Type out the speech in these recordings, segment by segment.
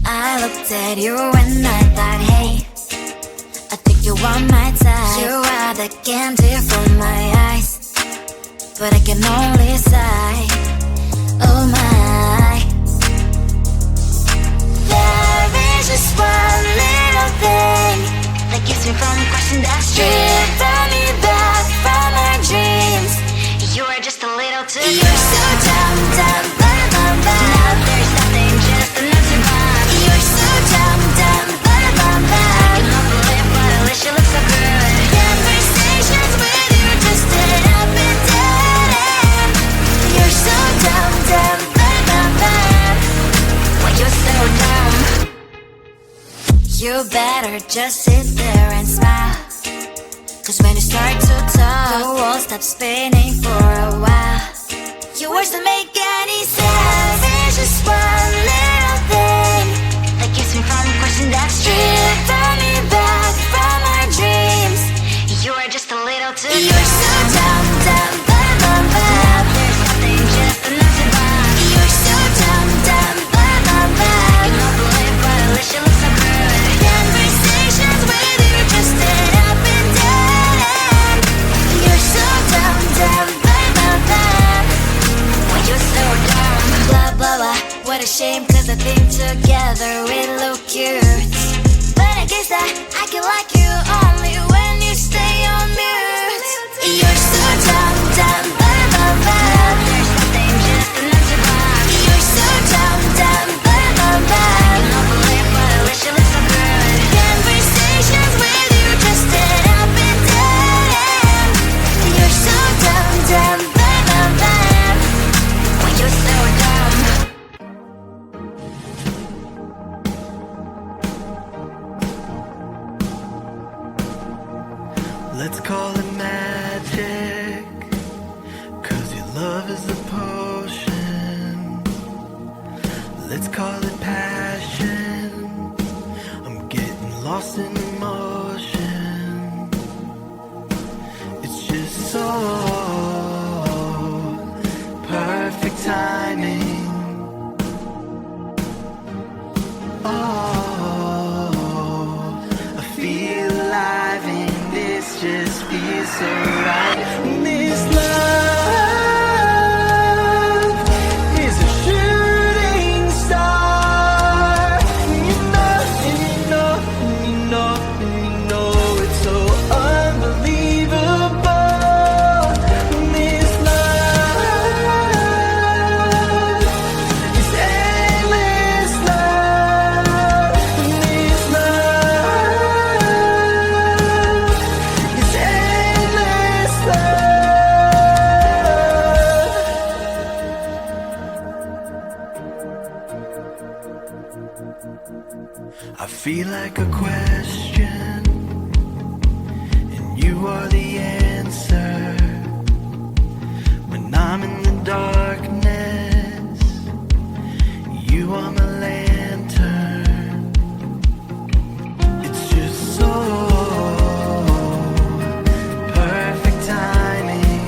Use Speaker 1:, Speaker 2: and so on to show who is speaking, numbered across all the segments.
Speaker 1: I looked at you and I thought, hey, I think you are my type. You are the candy from my eyes, but I can only sigh, oh my. There is just one little thing that keeps me from crossing that street, drive me back from my dreams. You are just a little too good. You're so dumb, dumb, bum, bum. Now there's nothing, just an empty bomb. You're so dumb, dumb, bum, bum. I can not believe, but at least you look so good. Conversations with you just end up in dead end. You're so dumb, dumb, bum. When you're so dumb, you better just sit there and smile, 'cause when you start to talk, the world stops spinning for a while. Your words don't make any sense. There's just one little thing that keeps me from crossing that street, drive me back from my dreams. You are just a little too good. You're so dumb, dumb, bum, bum, bum. There's nothing, just an empty bomb. You're so dumb, dumb, bum, bum, bum. I cannot believe, but at least you look so good. Conversations with you just end up in dead end. You're so dumb, dumb, bum, bum, bum. When you're so dumb, blah, blah, blah. What a shame, 'cause I think together we look cute. But I guess that I can like you only when you stay on mute. You're so dumb, dumb, bum, bum, bum. There's nothing, just an empty bomb. You're so dumb, dumb, bum, bum, bum. I cannot believe, but at least you look so good. Conversations with you just end up in dead end. You're so dumb, dumb, bum, bum, bum. When you're so dumb.
Speaker 2: Let's call it magic, 'cause your love is a potion. Let's call it passion, I'm getting lost in emotion. It's just so perfect timing. Oh, I feel alive and this just feels so right. This love is a shooting star. You know, and you know, and you know, and you know it's so unbelievable. This love is endless love. This love is endless love. I feel like a question, and you are the answer. When I'm in the darkness, you are my lantern. It's just so perfect timing.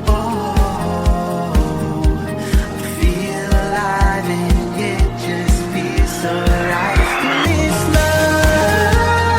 Speaker 2: Oh, I feel alive and it just feels so right. This love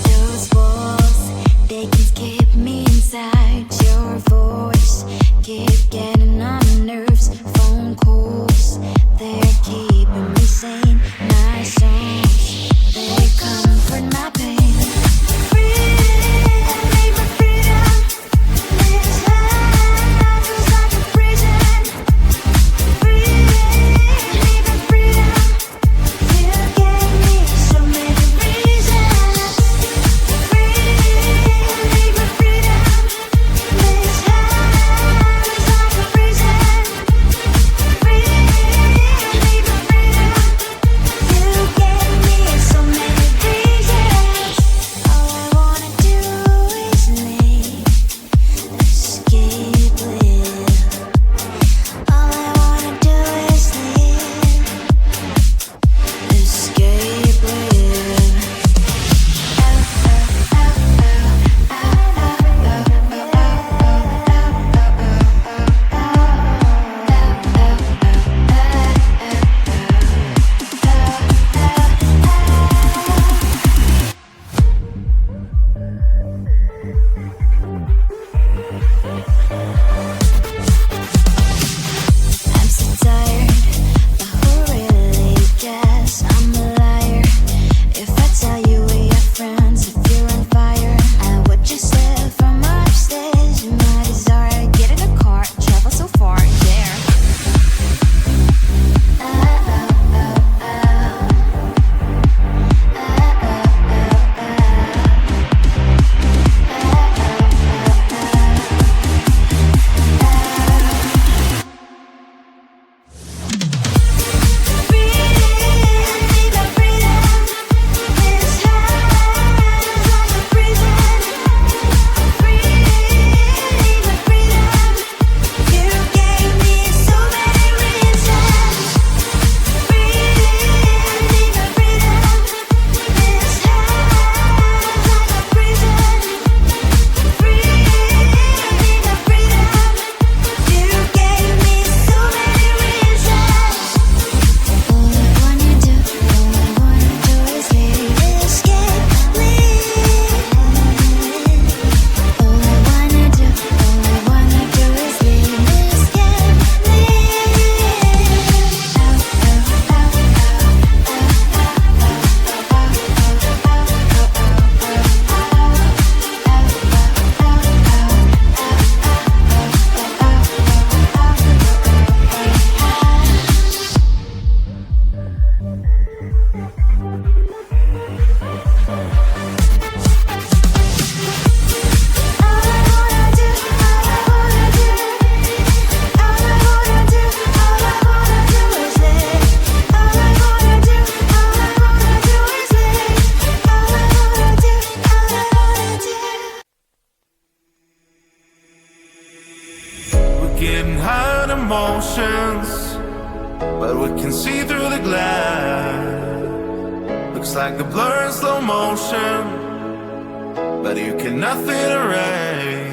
Speaker 1: Those walls, they can keep me inside. Your voice keep getting on my nerves. Phone calls, they're keeping me sane. My songs, they comfort my pain.
Speaker 3: Getting high on emotions, but we can see through the glass. Looks like a blur in slow motion, but you cannot fit erase.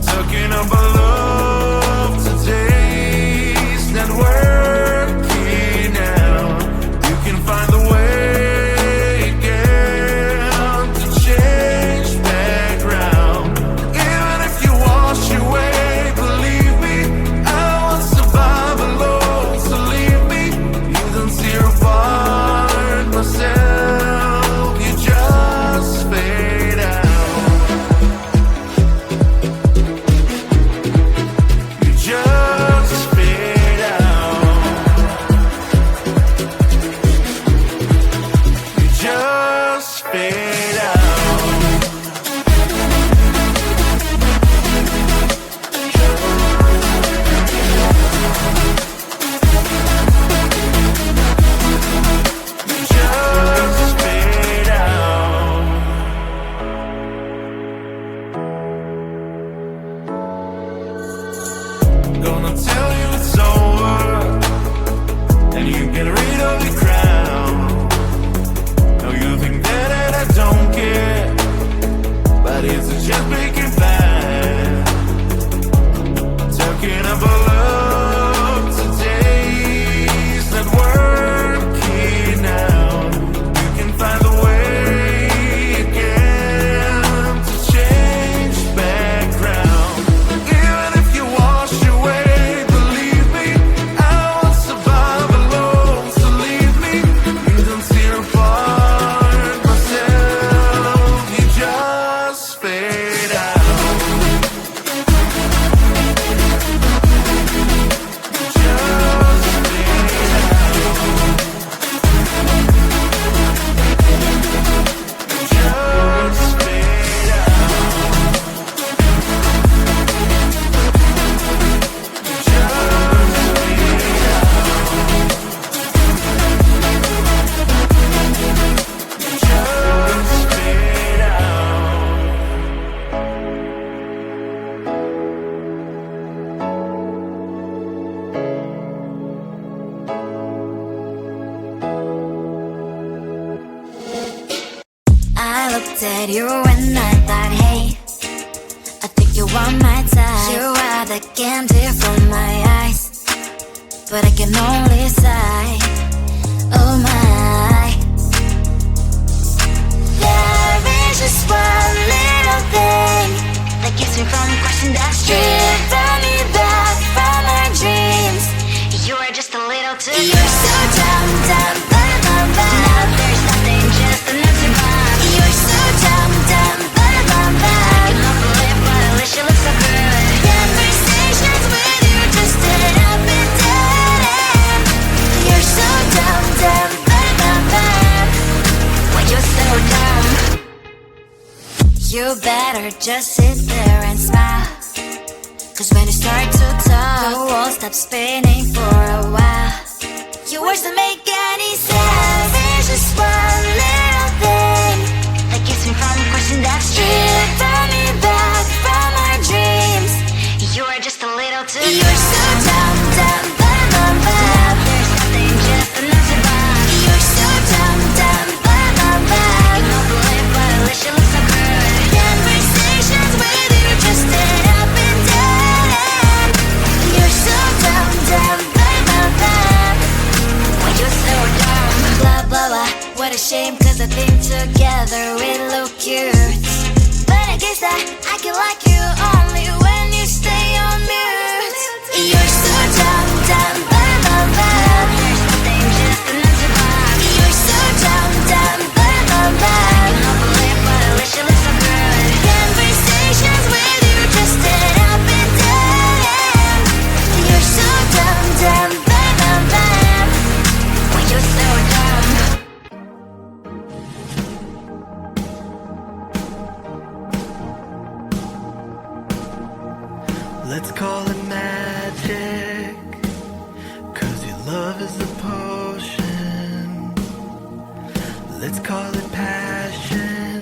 Speaker 3: Talking about love today's not working out. You can find the way again to change background. Even if you wash away, believe me, I won't survive alone. So leave me, you don't tear apart myself, you just fade out.
Speaker 1: at you and I thought, hey, I think you are my type. You are the candy from my eyes, but I can only sigh, oh my. There is just one little thing that keeps me from crossing that street, driven me back from my dreams. You are just a little too good. You're so dumb, dumb, bum, bum, bum. Now there's nothing, just an empty bomb. You're so dumb, dumb, bum, bum, bum. You love to live, but at least you look so good. Conversations with you just end up in dead end. You're so dumb, dumb, bum, bum, bum. Why you're so dumb? You better just sit there and smile, 'cause when you start to talk, the world stops spinning for a while. Your words don't make any sense. There's just one little thing that keeps me from crossing that street, turn me back from my dreams. You are just a little too good. You're so dumb, dumb, bum, bum, bum. There's nothing, just an empty bomb. You're so dumb, dumb, bum, bum, bum. You love to live, but at least you look so good. Conversations with you just end up in dead end. You're so dumb, dumb, bum, bum, bum. Why you're so dumb? Blah, blah, blah. What a shame, 'cause I think together we look cute. But I guess that I can like you only when you stay on mute. You're so dumb, dumb, bum, bum, bum. There's nothing, just an empty bomb. You're so dumb, dumb, bum, bum, bum. You love to live, but at least you look so good. Conversations with you just end up in dead end. You're so dumb, dumb, bum, bum, bum. Why you're so dumb?
Speaker 2: Let's call it magic, 'cause your love is a potion. Let's call it passion,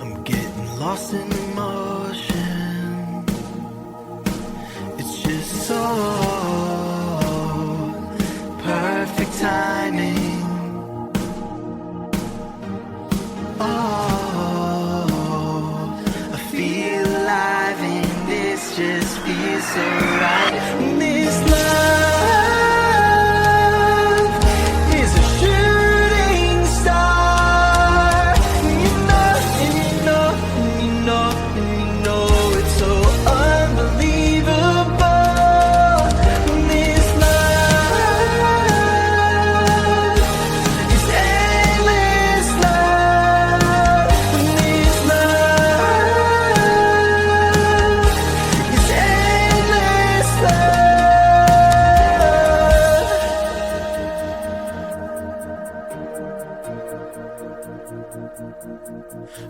Speaker 2: I'm getting lost in emotion. It's just so perfect timing. Oh, I feel alive and this just feels so right. This love is a shooting star. You know, and you know, and you know, and you know it's so unbelievable. This love is endless love. This love is endless love.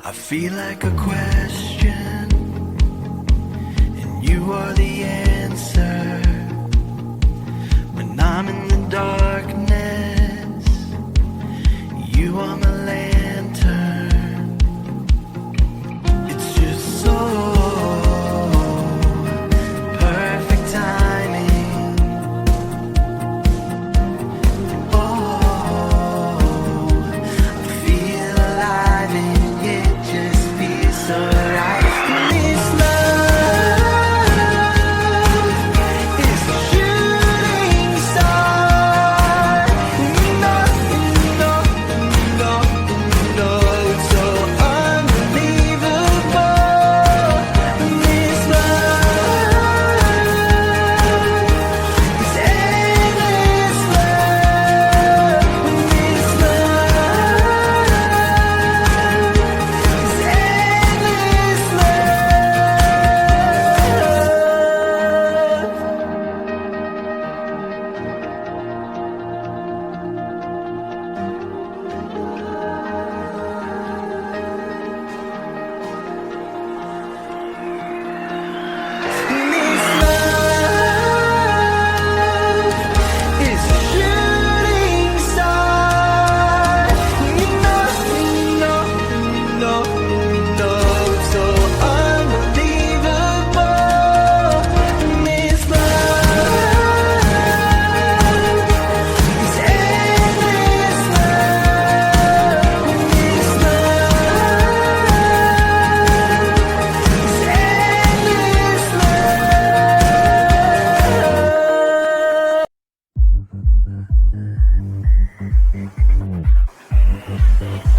Speaker 2: I feel like a question, and you are the answer. When I'm in the darkness, you are my lantern. It's just so perfect timing. Oh, I feel alive and it just feels so right. This love is a shooting star. You know, you know, you know.
Speaker 1: Bye.